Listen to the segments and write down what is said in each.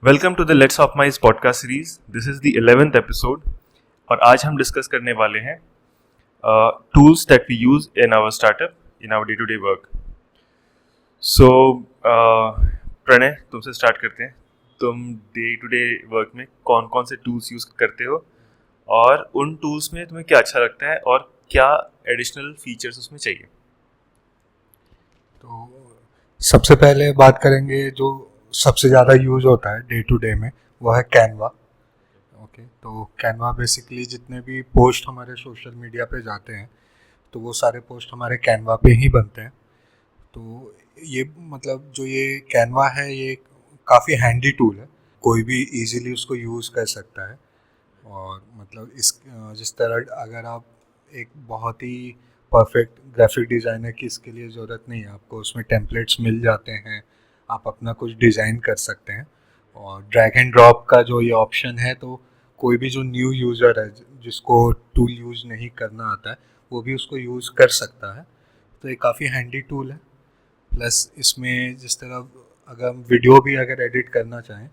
Welcome to the let's optimise podcast series. This is the 11th episode और आज हम discuss करने वाले हैं tools that we use in our startup in our day to day work. So Pranay, तुमसे start करते हैं। तुम डे टू डे वर्क में कौन कौन से टूल्स यूज करते हो और उन टूल्स में तुम्हें क्या अच्छा लगता है और क्या एडिशनल फीचर्स उसमें चाहिए? तो सबसे पहले बात करेंगे जो सबसे ज़्यादा यूज़ होता है डे टू डे में, वो है कैनवा। ओके, तो कैनवा बेसिकली जितने भी पोस्ट हमारे सोशल मीडिया पे जाते हैं तो वो सारे पोस्ट हमारे कैनवा पे ही बनते हैं। तो ये मतलब जो ये कैनवा है ये काफ़ी हैंडी टूल है, कोई भी इजीली उसको यूज़ कर सकता है। और मतलब इस जिस तरह अगर आप एक बहुत ही परफेक्ट ग्राफिक डिज़ाइनर की इसके लिए ज़रूरत नहीं है, आपको उसमें टेम्पलेट्स मिल जाते हैं, आप अपना कुछ डिज़ाइन कर सकते हैं। और ड्रैग एंड ड्रॉप का जो ये ऑप्शन है, तो कोई भी जो न्यू यूज़र है जिसको टूल यूज़ नहीं करना आता है वो भी उसको यूज़ कर सकता है। तो ये काफ़ी हैंडी टूल है। प्लस इसमें जिस तरह अगर हम वीडियो भी अगर एडिट करना चाहें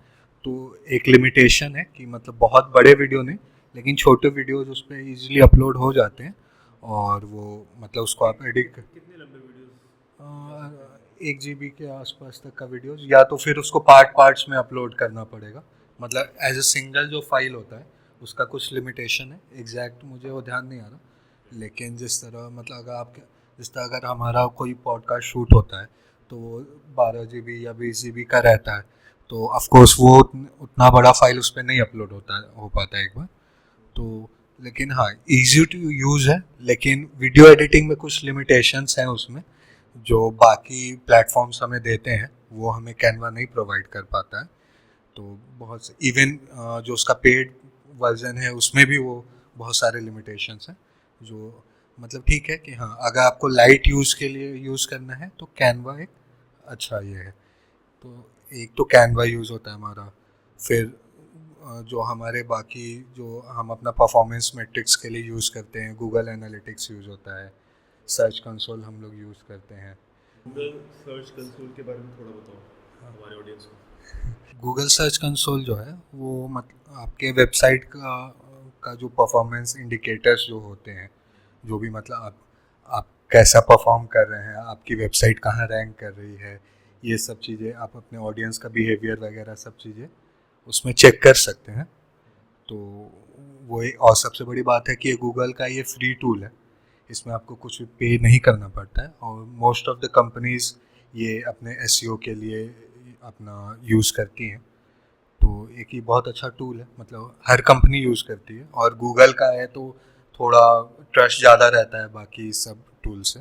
तो एक लिमिटेशन है कि मतलब बहुत बड़े वीडियो नहीं, लेकिन छोटे वीडियोज उस पर ईजिली अपलोड हो जाते हैं और वो मतलब उसको आप एडिट कितने लंबे वीडियोस? 1 GB के आसपास तक का वीडियोस, या तो फिर उसको पार्ट्स में अपलोड करना पड़ेगा। मतलब एज अ सिंगल जो फाइल होता है उसका कुछ लिमिटेशन है, एग्जैक्ट मुझे वो ध्यान नहीं आ रहा। लेकिन जिस तरह मतलब अगर आप जिस तरह अगर हमारा कोई पॉडकास्ट शूट होता है तो वो 12 GB या 20 GB का रहता है, तो ऑफकोर्स वो उतना बड़ा फाइल उस पर नहीं अपलोड हो पाता है एक बार। तो लेकिन हाँ, इजी टू यूज़ है, लेकिन वीडियो एडिटिंग में कुछ लिमिटेशंस हैं उसमें जो बाकी प्लेटफॉर्म्स हमें देते हैं, वो हमें कैनवा नहीं प्रोवाइड कर पाता है। तो बहुत से इवन जो उसका पेड वर्जन है उसमें भी वो बहुत सारे लिमिटेशंस हैं जो मतलब ठीक है कि हाँ, अगर आपको लाइट यूज़ के लिए यूज़ करना है तो कैनवा एक अच्छा ये है। तो एक तो कैनवा यूज़ होता है हमारा। फिर जो हमारे बाकी जो हम अपना परफॉर्मेंस मैट्रिक्स के लिए यूज़ करते हैं, गूगल एनालिटिक्स यूज़ होता है, सर्च कंसोल हम लोग यूज़ करते हैं। गूगल सर्च कंसोल के बारे में थोड़ा बताओ हमारे ऑडियंस को। गूगल सर्च कंसोल जो है वो मतलब आपके वेबसाइट का जो परफॉर्मेंस इंडिकेटर्स जो होते हैं, जो भी मतलब आप कैसा परफॉर्म कर रहे हैं, आपकी वेबसाइट कहाँ रैंक कर रही है, ये सब चीज़ें आप अपने ऑडियंस का बिहेवियर वगैरह सब चीज़ें उसमें चेक कर सकते हैं। तो वो और सबसे बड़ी बात है कि ये गूगल का ये फ्री टूल है, इसमें आपको कुछ भी पे नहीं करना पड़ता है। और मोस्ट ऑफ द कंपनीज ये अपने एसईओ के लिए अपना यूज़ करती हैं। तो एक ये बहुत अच्छा टूल है, मतलब हर कंपनी यूज़ करती है, और गूगल का है तो थोड़ा ट्रस्ट ज़्यादा रहता है बाकी सब टूल से।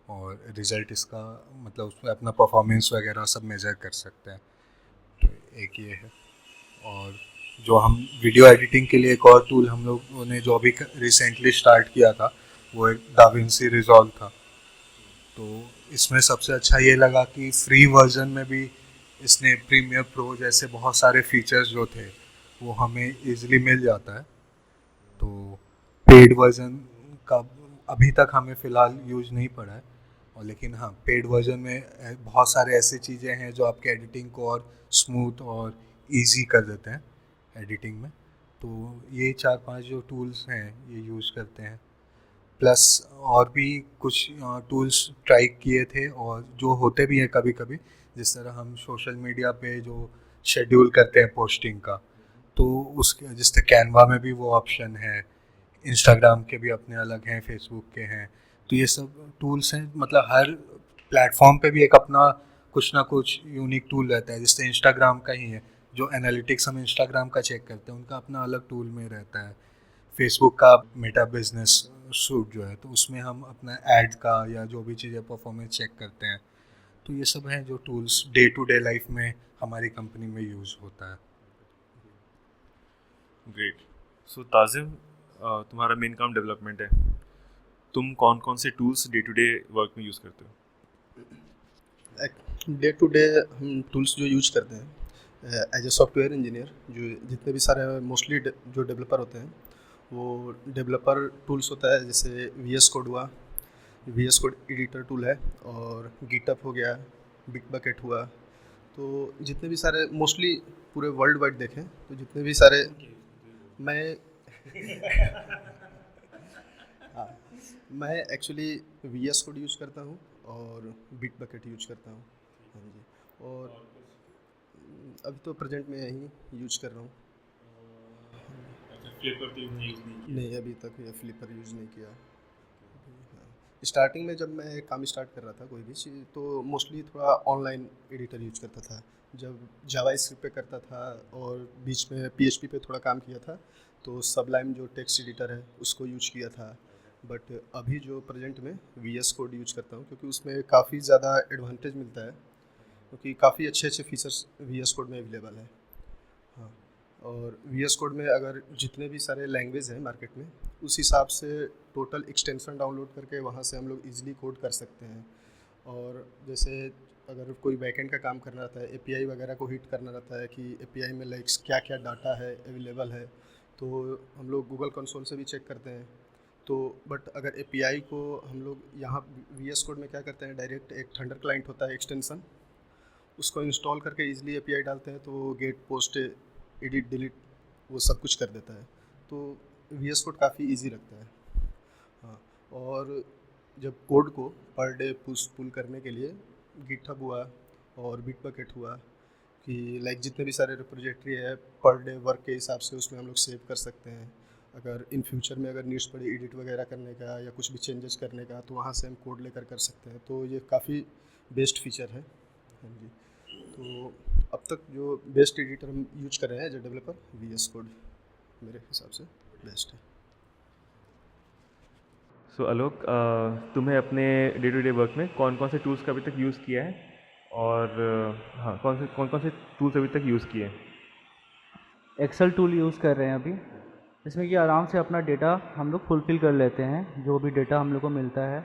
और रिज़ल्ट इसका मतलब उसमें अपना परफॉर्मेंस वगैरह सब मेजर कर सकते हैं। तो एक ये है। और जो हम वीडियो एडिटिंग के लिए एक और टूल हम लोगों ने जो अभी रिसेंटली स्टार्ट किया था वो एक डाविंसी रिजॉल्व था। तो इसमें सबसे अच्छा ये लगा कि फ्री वर्जन में भी इसने प्रीमियर प्रो जैसे बहुत सारे फीचर्स जो थे वो हमें इजीली मिल जाता है। तो पेड वर्जन का अभी तक हमें फ़िलहाल यूज नहीं पड़ा है। और लेकिन हाँ, पेड वर्जन में बहुत सारे ऐसी चीज़ें हैं जो आपके एडिटिंग को और स्मूथ और इजी कर देते हैं एडिटिंग में। तो ये 4-5 जो टूल्स हैं ये यूज़ करते हैं। प्लस और भी कुछ टूल्स ट्राई किए थे और जो होते भी हैं कभी कभी, जिस तरह हम सोशल मीडिया पे जो शेड्यूल करते हैं पोस्टिंग का, तो उसके जिस तरह कैनवा में भी वो ऑप्शन है, इंस्टाग्राम के भी अपने अलग हैं, फेसबुक के हैं। तो ये सब टूल्स हैं, मतलब हर प्लेटफॉर्म पे भी एक अपना कुछ ना कुछ यूनिक टूल रहता है। जिस तरह इंस्टाग्राम का ही है, जो एनालिटिक्स हम इंस्टाग्राम का चेक करते हैं उनका अपना अलग टूल में रहता है। फेसबुक का मेटा बिजनेस सूट जो है, तो उसमें हम अपना ऐड का या जो भी चीज़ें परफॉर्मेंस चेक करते हैं। तो ये सब हैं जो tools day to day life में हमारी कंपनी में यूज़ होता है। ग्रेट। सो ताजिम, तुम्हारा मेन काम डेवलपमेंट है। तुम कौन कौन से tools day to day work में यूज़ करते हो? डे टू डे हम टूल्स जो यूज करते हैं एज ए सॉफ्टवेयर इंजीनियर, जो जितने भी सारे मोस्टली जो डेवलपर होते हैं वो डेवलपर टूल्स होता है। जैसे वी एस कोड हुआ, V S code editor tool है, और गिटअप हो गया, बिग बकेट हुआ, तो जितने भी सारे मोस्टली पूरे वर्ल्ड वाइड देखें तो जितने भी सारे मैं हाँ, मैं actually V S code use करता हूँ और बिट बकेट यूज करता हूँ। हाँ जी। और अभी तो प्रेजेंट में यही यूज कर रहा हूँ। फ्लिपर तो यूज़ नहीं किया? नहीं, अभी तक ये फ्लिपर यूज़ नहीं किया। स्टार्टिंग में जब मैं काम स्टार्ट कर रहा था कोई भी चीज़ तो मोस्टली थोड़ा ऑनलाइन एडिटर यूज करता था। जब जावा स्क्रिप्ट पे करता था और बीच में PHP पे थोड़ा काम किया था तो सबलाइम जो टेक्स्ट एडिटर है उसको यूज किया था। बट अभी जो प्रेजेंट में VS कोड यूज करता हूँ क्योंकि उसमें काफ़ी ज़्यादा एडवांटेज मिलता है, क्योंकि काफ़ी अच्छे अच्छे फीचर्स VS कोड में अवेलेबल है। हाँ, और VS कोड में अगर जितने भी सारे लैंग्वेज हैं मार्केट में उस हिसाब से टोटल एक्सटेंशन डाउनलोड करके वहाँ से हम लोग इजीली कोड कर सकते हैं। और जैसे अगर कोई बैकएंड का काम करना रहता है, API वगैरह को हिट करना रहता है कि API में लाइक्स क्या क्या डाटा है अवेलेबल है, तो हम लोग गूगल कंसोल से भी चेक करते हैं। तो बट अगर API को हम लोग यहाँ VS कोड में क्या करते हैं, डायरेक्ट एक थंडर क्लाइंट होता है एक्सटेंशन, उसको इंस्टॉल करके इजीली API डालते हैं तो गेट पोस्ट एडिट डिलीट वो सब कुछ कर देता है। तो VS कोड काफ़ी इजी लगता है। हाँ, और जब कोड को पर डे पुश पुल करने के लिए गिटहब हुआ और बिटबकेट हुआ कि लाइक जितने भी सारे रिपोजिटरी है पर डे वर्क के हिसाब से उसमें हम लोग सेव कर सकते हैं। अगर इन फ्यूचर में अगर नीड्स पड़े एडिट वगैरह करने का या कुछ भी चेंजेस करने का तो वहाँ से हम कोड लेकर कर सकते हैं। तो ये काफ़ी बेस्ट फीचर है। हाँ जी। तो अब तक जो बेस्ट एडिटर हम यूज कर रहे हैं as a developer, VS code मेरे हिसाब से बेस्ट है। सो आलोक, तुम्हें अपने डे टू डे वर्क में कौन कौन से टूल्स का अभी तक यूज़ किया है और हाँ, कौन कौन से टूल्स अभी तक यूज़ किए हैं? एक्सेल टूल यूज़ कर रहे हैं अभी, जिसमें कि आराम से अपना डेटा हम लोग फुलफ़िल कर लेते हैं, जो भी डेटा हम लोग को मिलता है,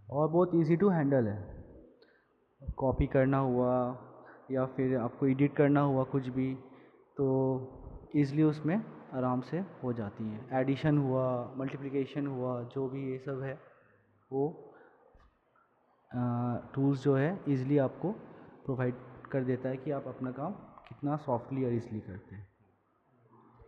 और बहुत इजी टू हैंडल है। कॉपी करना हुआ या फिर आपको एडिट करना हुआ कुछ भी, तो ईज़िली उसमें आराम से हो जाती हैं। एडिशन हुआ, मल्टीप्लिकेशन हुआ, जो भी ये सब है वो टूल्स जो है ईज़िली आपको प्रोवाइड कर देता है कि आप अपना काम कितना सॉफ्टली और ईज़िली करते हैं।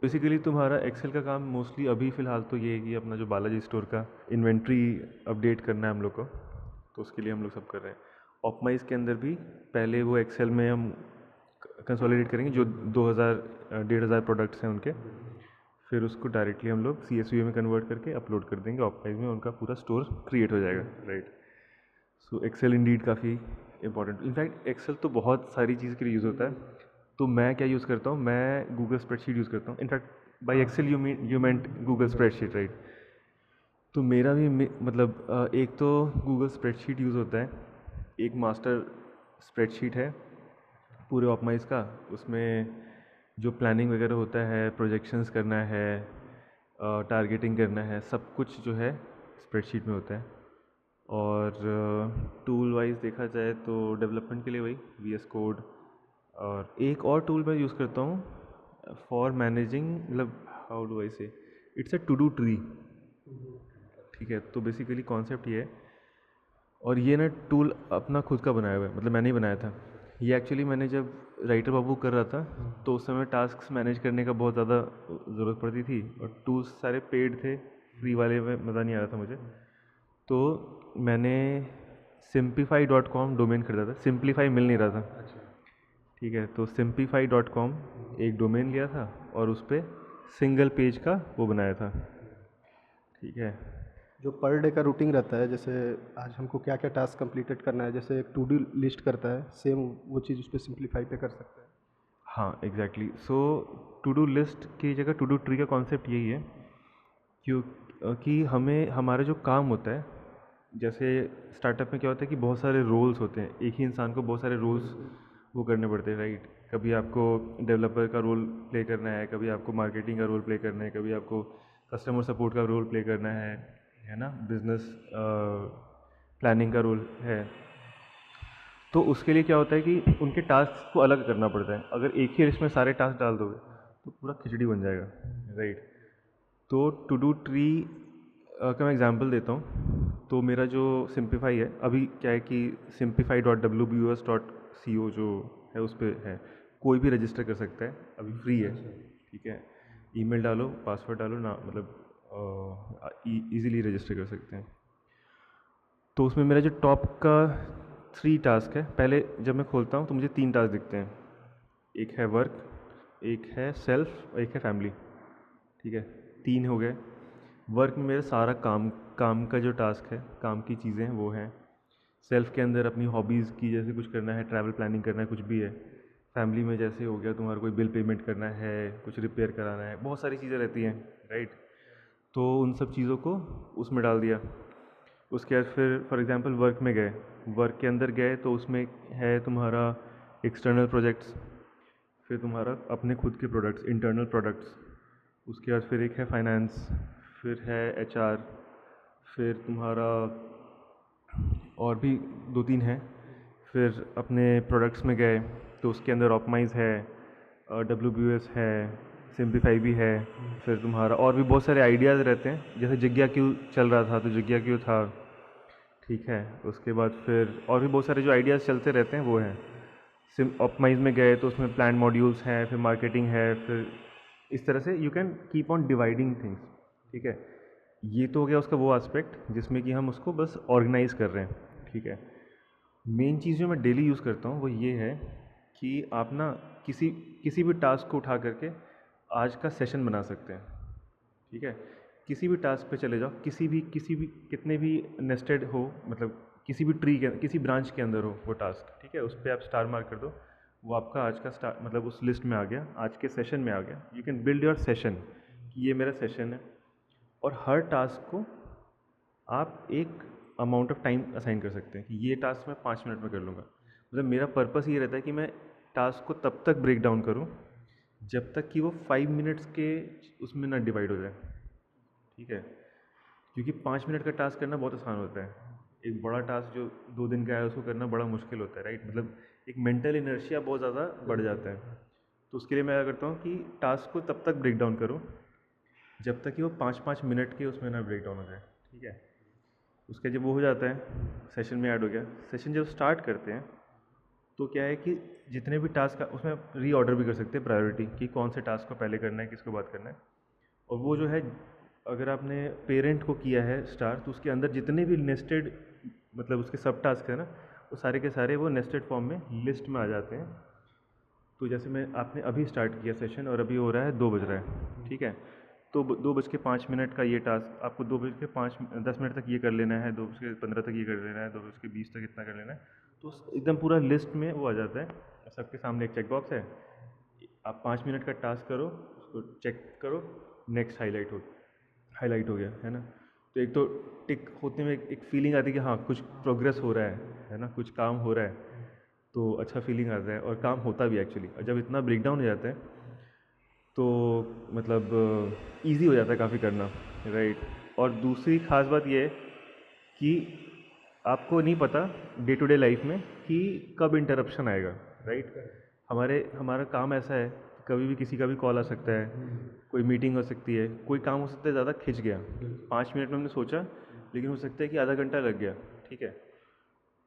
बेसिकली तुम्हारा एक्सेल का काम मोस्टली अभी फ़िलहाल तो ये है कि अपना जो बालाजी स्टोर का इन्वेंट्री अपडेट करना है हम लोग को, तो उसके लिए हम लोग सब कर रहे हैं। ऑप्टमाइज़ के अंदर भी पहले वो एक्सेल में हम कंसोलिडेट करेंगे जो 1,500 प्रोडक्ट्स हैं उनके, फिर उसको डायरेक्टली हम लोग CSV में कन्वर्ट करके अपलोड कर देंगे। ऑप्टमाइज़ में उनका पूरा स्टोर क्रिएट हो जाएगा, राइट। सो एक्सेल इंडीड काफ़ी इंपॉर्टेंट। इनफैक्ट एक्सेल तो बहुत सारी चीज़ के लिए यूज़ होता है। तो मैं क्या यूज़ करता हूँ, मैं गूगल स्प्रेडशीट यूज़ करता हूँ। In fact by Excel you meant Google spreadsheet, right. तो मेरा भी मतलब एक तो गूगल स्प्रेडशीट यूज़ होता है, एक मास्टर स्प्रेडशीट है पूरे ऑप्टमाइज़ का। उसमें जो प्लानिंग वगैरह होता है, प्रोजेक्शंस करना है, टारगेटिंग करना है, सब कुछ जो है स्प्रेडशीट में होता है। और टूल वाइज देखा जाए तो डेवलपमेंट के लिए वही VS कोड, और एक और टूल मैं यूज़ करता हूँ फॉर मैनेजिंग, मतलब how do I say, it's a to do tree. ठीक है, तो बेसिकली कॉन्सेप्ट ये है, और ये ना टूल अपना खुद का बनाया हुआ है, मतलब मैंने ही बनाया था ये। एक्चुअली मैंने जब राइटर बाबू कर रहा था तो उस समय टास्क मैनेज करने का बहुत ज़्यादा ज़रूरत पड़ती थी, और टूल्स सारे पेड थे, फ्री वाले में मज़ा नहीं आ रहा था मुझे। तो मैंने simplify.com डोमेन खरीदा था, सिंप्लीफाई मिल नहीं रहा था। ठीक है, तो simplify.com एक डोमेन लिया था और उस पर सिंगल पेज का वो बनाया था। ठीक है, जो पर डे का रूटीन रहता है, जैसे आज हमको क्या क्या टास्क कंप्लीटेड करना है, जैसे एक टू डू लिस्ट करता है, सेम वो चीज़ उस पर सिंप्लीफाई पे कर सकते हैं। हाँ exactly. So to do list की जगह टू डू ट्री का कॉन्सेप्ट यही है, क्योंकि हमें हमारा जो काम होता है, जैसे स्टार्टअप में क्या होता है कि बहुत सारे रोल्स होते हैं, एक ही इंसान को बहुत सारे रोल्स वो करने पड़ते हैं, राइट। कभी आपको डेवलपर का रोल प्ले करना है, कभी आपको मार्केटिंग का रोल प्ले करना है, कभी आपको कस्टमर सपोर्ट का रोल प्ले करना है ना, बिजनेस प्लानिंग का रोल है। तो उसके लिए क्या होता है कि उनके टास्क को अलग करना पड़ता है। अगर एक ही लिस्ट में सारे टास्क डाल दोगे तो पूरा खिचड़ी बन जाएगा, राइट। तो टू डू ट्री का मैं एग्जांपल देता हूँ। तो मेरा जो सिंप्लीफाई है, अभी क्या है कि simplify.wbus.co जो है उस पर है, कोई भी रजिस्टर कर सकता है, अभी फ्री है, ठीक है। ईमेल डालो, पासवर्ड डालो ना, मतलब इजीली रजिस्टर कर सकते हैं। तो उसमें मेरा जो टॉप का 3 टास्क है, पहले जब मैं खोलता हूँ तो मुझे 3 टास्क दिखते हैं, एक है वर्क, एक है सेल्फ और एक है फैमिली, ठीक है, 3 हो गए। वर्क में मेरा सारा काम का जो टास्क है, काम की चीज़ें हैं वो हैं। सेल्फ के अंदर अपनी हॉबीज़ की जैसे कुछ करना है, ट्रैवल प्लानिंग करना है, कुछ भी है। फैमिली में जैसे हो गया तुम्हारा कोई बिल पेमेंट करना है, कुछ रिपेयर कराना है, बहुत सारी चीज़ें रहती हैं, राइट। तो उन सब चीज़ों को उसमें डाल दिया। उसके बाद फिर फॉर एग्जांपल वर्क में गए, वर्क के अंदर गए तो उसमें है तुम्हारा एक्सटर्नल प्रोजेक्ट्स, फिर तुम्हारा अपने खुद के प्रोडक्ट्स, इंटरनल प्रोडक्ट्स। उसके बाद फिर एक है फाइनेंस, फिर है एचआर, फिर तुम्हारा और भी 2-3 हैं। फिर अपने प्रोडक्ट्स में गए तो उसके अंदर ऑप्टिमाइज़ है, WBS है, सिंप्लीफाई भी है। फिर तुम्हारा और भी बहुत सारे आइडियाज़ रहते हैं, जैसे जिग्या क्यू चल रहा था तो जिग्या क्यू था, ठीक है। उसके बाद फिर और भी बहुत सारे जो आइडियाज़ चलते रहते हैं वो हैं। ऑप्टिमाइज़ में गए तो उसमें प्लान मॉड्यूल्स हैं, फिर मार्केटिंग है, फिर इस तरह से you can keep on dividing things, ठीक है। ये तो हो गया उसका वो एस्पेक्ट जिसमें कि हम उसको बस ऑर्गेनाइज कर रहे हैं, ठीक है। मेन चीज़ जो मैं डेली यूज़ करता हूँ वो ये है कि आप ना किसी किसी भी टास्क को उठा करके आज का सेशन बना सकते हैं, ठीक है। किसी भी टास्क पे चले जाओ, किसी भी कितने भी नेस्टेड हो, मतलब किसी भी ट्री के, किसी ब्रांच के अंदर हो वो टास्क, ठीक है। उस पर आप स्टार मार्क कर दो, वो आपका आज का स्टार मतलब उस लिस्ट में आ गया, आज के सेशन में आ गया। You can build your session कि ये मेरा सेशन है, और हर टास्क को आप एक अमाउंट ऑफ टाइम असाइन कर सकते हैं कि ये टास्क मैं 5 मिनट में कर लूँगा। मतलब मेरा पर्पस ये रहता है कि मैं टास्क को तब तक ब्रेक डाउन करूँ जब तक कि वो 5 मिनट्स के उसमें ना डिवाइड हो जाए, ठीक है। क्योंकि 5 मिनट का टास्क करना बहुत आसान होता है, एक बड़ा टास्क जो 2 दिन का है उसको करना बड़ा मुश्किल होता है, राइट। मतलब एक मेंटल इनर्शिया बहुत ज़्यादा बढ़ जाता है। तो उसके लिए मैं क्या करता हूँ कि टास्क को तब तक ब्रेक डाउन करूँ जब तक कि वो 5-5 मिनट के उसमें ना ब्रेक डाउन हो जाए, ठीक है। उसके जब वो हो जाता है, सेशन में ऐड हो गया, सेशन जब स्टार्ट करते हैं तो क्या है कि जितने भी टास्क उसमें रीऑर्डर भी कर सकते हैं प्रायोरिटी, कि कौन से टास्क को पहले करना है, किसको बाद करना है। और वो जो है, अगर आपने पेरेंट को किया है स्टार तो उसके अंदर जितने भी नेस्टेड मतलब उसके सब टास्क है ना, वो सारे के सारे वो नेस्टेड फॉर्म में लिस्ट में आ जाते हैं। तो जैसे मैं आपने अभी स्टार्ट किया सेशन और अभी हो रहा है 2 बज रहा है, ठीक है। तो 2:05 का ये टास्क आपको 10 मिनट तक ये कर लेना है, 2:15 तक ये कर लेना है, 2:20 तक इतना कर लेना है। तो एकदम पूरा लिस्ट में वो आ जाता है, सबके सामने एक चेक बॉक्स है, आप 5 मिनट का टास्क करो, उसको चेक करो, नेक्स्ट हाईलाइट हो गया, है ना। तो एक तो टिक होते में एक फीलिंग आती है कि हाँ कुछ प्रोग्रेस हो रहा है ना, कुछ काम हो रहा है, तो अच्छा फीलिंग आता है और काम होता भी एक्चुअली। और जब इतना ब्रेक डाउन हो जाता है तो मतलब इजी हो जाता है काफ़ी करना, राइट। और दूसरी ख़ास बात ये है कि आपको नहीं पता डे टू डे लाइफ में कि कब इंटरप्शन आएगा, राइट। हमारा काम ऐसा है, कभी भी किसी का भी कॉल आ सकता है, कोई मीटिंग हो सकती है, कोई काम हो सकता है ज़्यादा खिंच गया, 5 मिनट में हमने सोचा लेकिन हो सकता है कि आधा घंटा लग गया, ठीक है।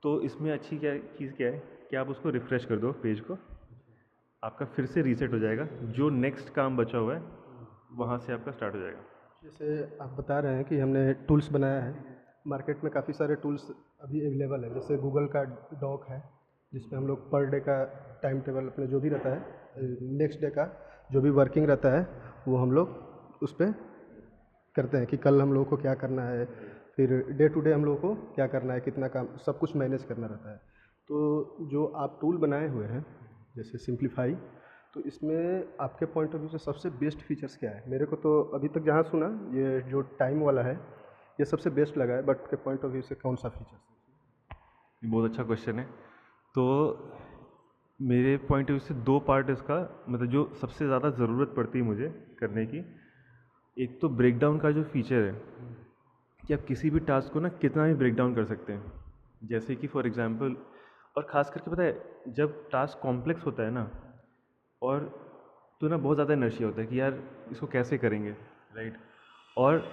तो इसमें अच्छी चीज़ क्या है कि आप उसको रिफ़्रेश कर दो पेज को, आपका फिर से रीसेट हो जाएगा, जो नेक्स्ट काम बचा हुआ है वहाँ से आपका स्टार्ट हो जाएगा। जैसे आप बता रहे हैं कि हमने टूल्स बनाया है, मार्केट में काफ़ी सारे टूल्स अभी अवेलेबल है, जैसे गूगल का डॉक है जिसमें हम लोग पर डे का टाइम टेबल अपने जो भी रहता है, नेक्स्ट डे का जो भी वर्किंग रहता है वो हम लोग उस पर करते हैं कि कल हम लोगों को क्या करना है, फिर डे टू डे हम लोगों को क्या करना है, कितना काम, सब कुछ मैनेज करना रहता है। तो जो आप टूल बनाए हुए हैं जैसे सिंप्लीफाई, तो इसमें आपके पॉइंट ऑफ व्यू से सबसे बेस्ट फीचर्स क्या है? मेरे को तो अभी तक जहाँ सुना ये जो टाइम वाला है ये सबसे बेस्ट लगा है, बट के पॉइंट ऑफ व्यू से कौन सा फीचर्स है? बहुत अच्छा क्वेश्चन है। तो मेरे पॉइंट ऑफ व्यू से 2 पार्ट इसका, मतलब जो सबसे ज़्यादा ज़रूरत पड़ती है मुझे करने की, एक तो ब्रेकडाउन का जो फीचर है कि आप किसी भी टास्क को ना कितना भी ब्रेक डाउन कर सकते हैं। जैसे कि फॉर एग्जांपल, और ख़ास करके पता है जब टास्क कॉम्प्लेक्स होता है ना, और तो ना बहुत ज़्यादा इनर्शिया होता है कि यार इसको कैसे करेंगे, राइट। और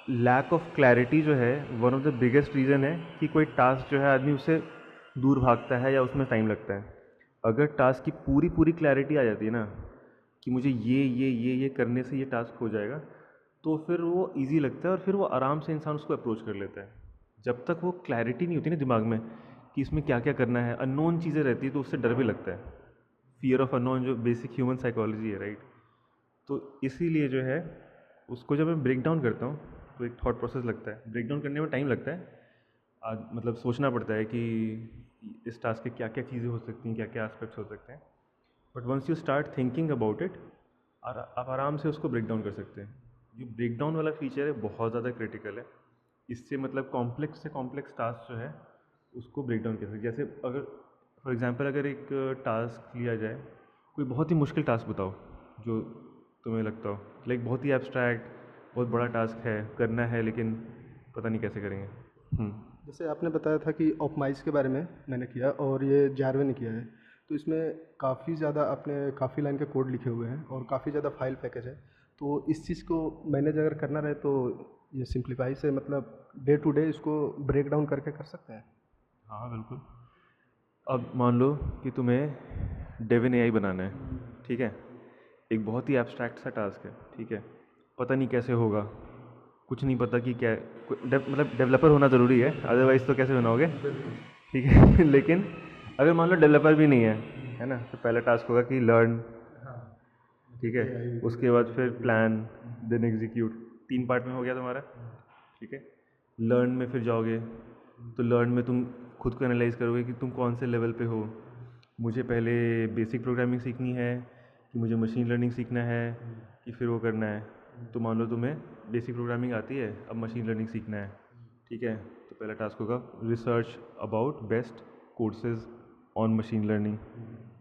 लैक ऑफ क्लैरिटी जो है one of the biggest reason है कि कोई टास्क जो है आदमी उससे दूर भागता है या उसमें टाइम लगता है। अगर टास्क की पूरी पूरी क्लैरिटी आ जाती है ना कि मुझे ये करने से ये टास्क हो जाएगा, तो फिर वो इजी लगता है और फिर वो आराम से इंसान उसको अप्रोच कर लेता है। जब तक वो क्लैरिटी नहीं होती ना दिमाग में कि इसमें क्या क्या करना है, अननोन चीज़ें रहती है तो उससे डर भी लगता है। फियर ऑफ अननोन जो बेसिक ह्यूमन साइकोलॉजी है, राइट। तो इसीलिए जो है उसको जब मैं ब्रेक डाउन करता हूँ तो एक थॉट प्रोसेस लगता है। ब्रेक डाउन करने में टाइम लगता है, मतलब सोचना पड़ता है कि इस टास्क के क्या क्या चीज़ें हो सकती हैं, क्या क्या एस्पेक्ट्स हो सकते हैं। But once you start thinking about it, आप आराम से उसको ब्रेक डाउन कर सकते हैं। जो ब्रेक डाउन वाला फीचर है बहुत ज़्यादा क्रिटिकल है। इससे मतलब कॉम्प्लेक्स से कॉम्प्लेक्स टास्क जो है उसको ब्रेक डाउन कर सकते हैं। जैसे अगर फॉर एग्जांपल अगर एक टास्क लिया जाए, कोई बहुत ही मुश्किल टास्क बताओ जो तुम्हें लगता हो, लाइक बहुत ही एब्स्ट्रैक्ट, बहुत बड़ा टास्क है, करना है लेकिन पता नहीं कैसे करेंगे। जैसे आपने बताया था कि ऑप्टिमाइज़ के बारे में मैंने किया और ये जारवे ने किया है, तो इसमें काफ़ी ज़्यादा आपने काफ़ी लाइन के कोड लिखे हुए हैं और काफ़ी ज़्यादा फाइल पैकेज है। तो इस चीज़ को मैनेज अगर करना रहे तो ये सिंप्लीफाई से मतलब डे टू डे इसको ब्रेक डाउन करके कर सकते हैं। हाँ बिल्कुल। अब मान लो कि तुम्हें डेविन एआई बनाना है, ठीक है। एक बहुत ही एब्स्ट्रैक्ट सा टास्क है, ठीक है। पता नहीं कैसे होगा, कुछ नहीं पता कि क्या मतलब डेवलपर होना ज़रूरी है, अदरवाइज़ तो कैसे बनाओगे, ठीक है। लेकिन अगर मान लो डेवलपर भी नहीं है ना, तो पहला टास्क होगा कि लर्न, ठीक है। उसके बाद फिर प्लान, देन एग्जीक्यूट, 3 पार्ट में हो गया तुम्हारा, ठीक है। लर्न में फिर जाओगे तो लर्न में तुम खुद को एनालाइज करोगे कि तुम कौन से लेवल पे हो। मुझे पहले बेसिक प्रोग्रामिंग सीखनी है कि मुझे मशीन लर्निंग सीखना है कि फिर वो करना है। तो मान लो तुम्हें बेसिक प्रोग्रामिंग आती है, अब मशीन लर्निंग सीखना है, ठीक है। तो पहला टास्क होगा research about best courses on machine learning,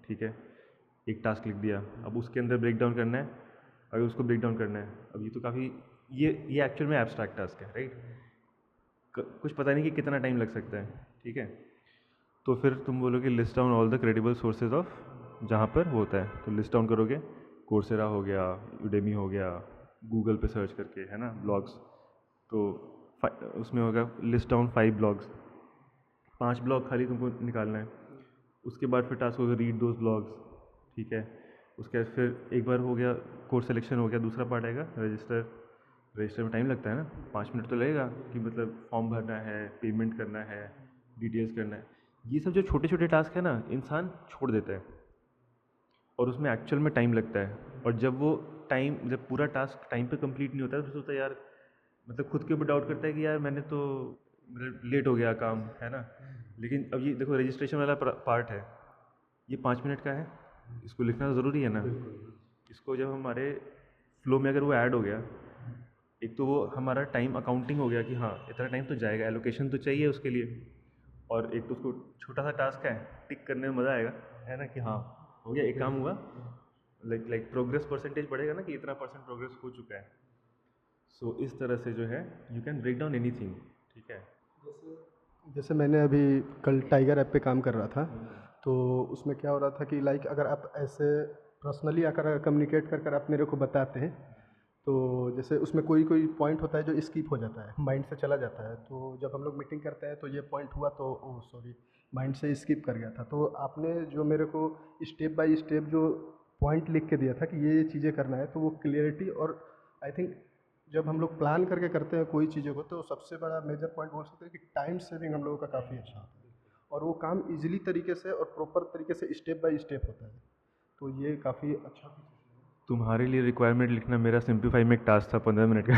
ठीक है। एक टास्क लिख दिया, अब उसके अंदर ब्रेक डाउन करना है। अगर उसको ब्रेक डाउन करना है, अब ये तो काफ़ी ये एक्चुअल में एब्स्ट्रैक्ट टास्क है, राइट। कुछ पता नहीं कि कितना टाइम लग सकता है, ठीक है। तो फिर तुम बोलोगे list down all the credible sources of, जहाँ पर वो होता है तो लिस्ट डाउन करोगे। कोर्सेरा हो गया, यूडेमी हो गया, गूगल पे सर्च करके, है ना, ब्लॉग्स। तो उसमें होगा लिस्ट डाउन 5 ब्लॉग्स, 5 ब्लॉग खाली तुमको निकालना है। उसके बाद फिर टास्क होगा रीड दोज ब्लॉग्स, ठीक है। उसके बाद फिर एक बार हो गया कोर्स सिलेक्शन हो गया, दूसरा पार्ट आएगा रजिस्टर। रजिस्टर में टाइम लगता है ना, 5 मिनट तो लगेगा कि मतलब फॉर्म भरना है, पेमेंट करना है, डिटेल्स करना है। ये सब जो छोटे छोटे टास्क है ना, इंसान छोड़ देता है और उसमें एक्चुअल में टाइम लगता है। और जब पूरा टास्क टाइम पे कंप्लीट नहीं होता है तो सोचता है यार, मतलब खुद के ऊपर डाउट करता है कि यार मैंने तो मतलब लेट हो गया काम, है ना। लेकिन अब ये देखो रजिस्ट्रेशन वाला पार्ट है, ये 5 मिनट का है, इसको लिखना तो ज़रूरी है ना। इसको जब हमारे फ्लो में अगर वो ऐड हो गया, एक तो वो हमारा टाइम अकाउंटिंग हो गया कि हाँ इतना टाइम तो जाएगा, एलोकेशन तो चाहिए उसके लिए। और एक तो उसको छोटा सा टास्क है, टिक करने में मज़ा आएगा, है ना, कि हाँ हो गया, एक काम हुआ। लाइक प्रोग्रेस परसेंटेज बढ़ेगा ना कि इतना परसेंट प्रोग्रेस हो चुका है। सो इस तरह से जो है you can break down anything, ठीक है। जैसे मैंने अभी कल टाइगर ऐप पे काम कर रहा था, तो उसमें क्या हो रहा था कि लाइक अगर आप ऐसे पर्सनली आकर कम्युनिकेट कर आप मेरे को बताते हैं, तो जैसे उसमें कोई कोई पॉइंट होता है जो स्किप हो जाता है, माइंड से चला जाता है। तो जब हम लोग मीटिंग करते हैं तो ये पॉइंट हुआ तो ओ सॉरी, माइंड से स्किप कर गया था। तो आपने जो मेरे को स्टेप बाय स्टेप जो पॉइंट लिख के दिया था कि ये चीज़ें करना है, तो वो क्लियरिटी और आई थिंक जब हम लोग प्लान करके करते हैं कोई चीज़ों को, तो सबसे बड़ा मेजर पॉइंट बोल सकते हैं कि टाइम सेविंग हम लोगों का काफ़ी अच्छा होता है और वो काम इजीली तरीके से और प्रॉपर तरीके से स्टेप बाय स्टेप होता है। तो ये काफ़ी अच्छा फीचर है। तुम्हारे लिए रिक्वायरमेंट लिखना मेरा सिंप्लीफाई में एक टास्क था 15 मिनट का।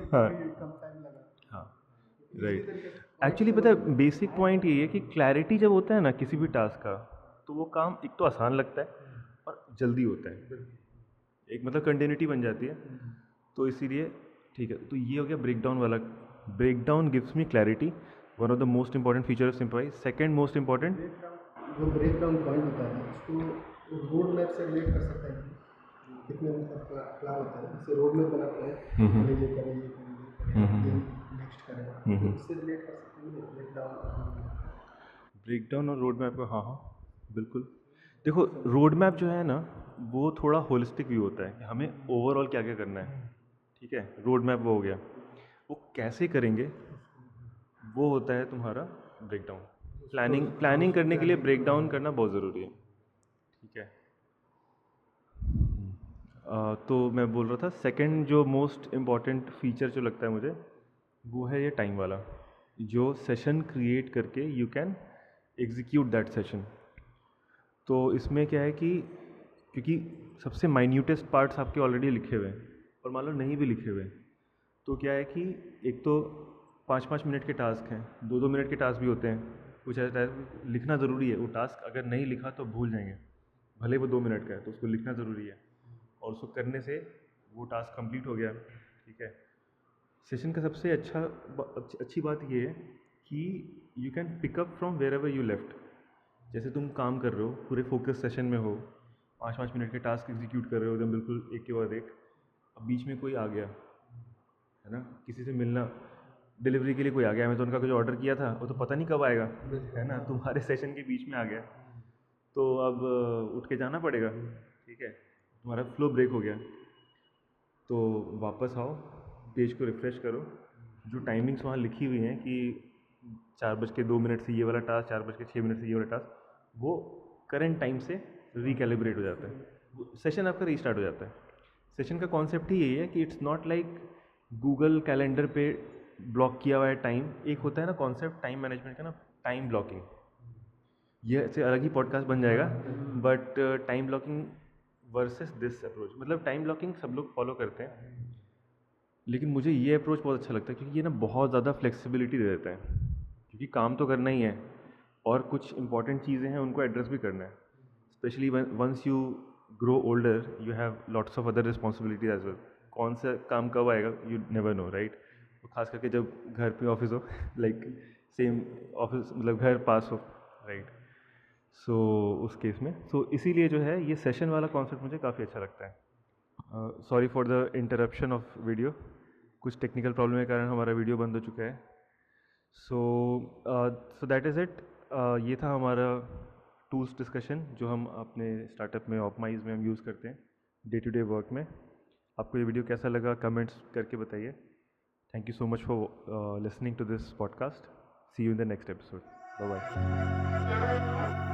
हाँ कम टाइम लगा। हाँ राइट। एक्चुअली पता है बेसिक पॉइंट ये है कि क्लैरिटी जब होता है ना किसी भी टास्क का, तो वो काम एक तो आसान लगता है और जल्दी होता है, एक मतलब कंटिन्यूटी बन जाती है। तो इसीलिए ठीक है, तो ये हो गया ब्रेक डाउन वाला। Break down gives me clarity, one of the most important feature of simplify. Second most important, जो ब्रेक डाउन पॉइंट होता है उसको रोड मैप से रिलेट कर सकते हैं कि कितने मतलब प्लान होता है, जैसे रोड मैप बनाते हैं, पहले ये करें ये करें ये करें नेक्स्ट करें, तो इससे रिलेट कर सकते हैं ब्रेक डाउन। ब्रेक डाउन और रोड मैप का, हाँ हाँ बिल्कुल। देखो रोड मैप जो है ना वो थोड़ा होलिस्टिक व्यू होता है कि हमें ओवरऑल क्या क्या करना है, ठीक है। रोड मैप वो हो गया, वो कैसे करेंगे वो होता है तुम्हारा ब्रेक डाउन। प्लानिंग करने के लिए ब्रेक डाउन करना बहुत ज़रूरी है, ठीक है। तो मैं बोल रहा था सेकंड जो मोस्ट इम्पॉर्टेंट फीचर जो लगता है मुझे वो है ये टाइम वाला, जो सेशन क्रिएट करके you can execute that session. तो इसमें क्या है कि क्योंकि सबसे माइन्यूटेस्ट पार्ट्स आपके ऑलरेडी लिखे हुए हैं और मान लो नहीं भी लिखे हुए हैं, तो क्या है कि एक तो 5-5 मिनट के टास्क हैं, 2-2 मिनट के टास्क भी होते हैं, कुछ ऐसा लिखना ज़रूरी है। वो टास्क अगर नहीं लिखा तो भूल जाएंगे, भले वो 2 मिनट का है तो उसको लिखना ज़रूरी है, और उसको करने से वो टास्क कंप्लीट हो गया, ठीक है। सेशन का सबसे अच्छी बात ये है कि you can pick up from wherever you left. जैसे तुम काम कर रहे हो, पूरे फोकस सेशन में हो, 5-5 मिनट के टास्क एग्जीक्यूट कर रहे हो एकदम बिल्कुल एक के बाद एक, अब बीच में कोई आ गया है ना, किसी से मिलना, डिलीवरी के लिए कोई आ गया, अमेज़ॉन का कुछ ऑर्डर किया था, वो तो पता नहीं कब आएगा, है ना, तुम्हारे सेशन के बीच में आ गया, तो अब उठ के जाना पड़ेगा, ठीक है, तुम्हारा फ्लो ब्रेक हो गया। तो वापस आओ, पेज को रिफ़्रेश करो, जो टाइमिंग्स वहाँ लिखी हुई हैं कि 4:02 से ये वाला टास्क, 4:06 से ये वाला टास्क, वो करंट टाइम से रिकैलिब्रेट हो जाता है, सेशन आपका रीस्टार्ट हो जाता है। सेशन का कॉन्सेप्ट ही यही है कि it's not like Google calendar पे ब्लॉक किया हुआ है टाइम। एक होता है ना कॉन्सेप्ट टाइम मैनेजमेंट का ना, टाइम ब्लॉकिंग, ये ऐसे अलग ही पॉडकास्ट बन जाएगा, but time blocking versus this approach, मतलब टाइम ब्लॉकिंग सब लोग फॉलो करते हैं, लेकिन मुझे ये अप्रोच बहुत अच्छा लगता है क्योंकि ये ना बहुत ज़्यादा फ्लेक्सिबिलिटी दे देता है, क्योंकि काम तो करना ही है और कुछ इंपॉर्टेंट चीज़ें हैं उनको एड्रेस भी करना है, specially once you grow older you have lots of other responsibilities as well. कौन सा काम कब आएगा यू नेवर नो, राइट। तो खास करके जब घर पे ऑफिस हो लाइक सेम ऑफिस, मतलब घर पास हो, राइट। सो उस केस में इसीलिए जो है ये सेशन वाला कॉन्सेप्ट मुझे काफ़ी अच्छा लगता है। Sorry for the interruption of video, कुछ टेक्निकल प्रॉब्लम के कारण हमारा वीडियो बंद हो चुका है। So that is it. ये था हमारा टूल्स डिस्कशन जो हम अपने स्टार्टअप में, ऑप्टिमाइज में हम यूज़ करते हैं डे टू डे वर्क में। आपको ये वीडियो कैसा लगा कमेंट्स करके बताइए। Thank you so much for listening to this podcast. See you in the next episode. Bye bye.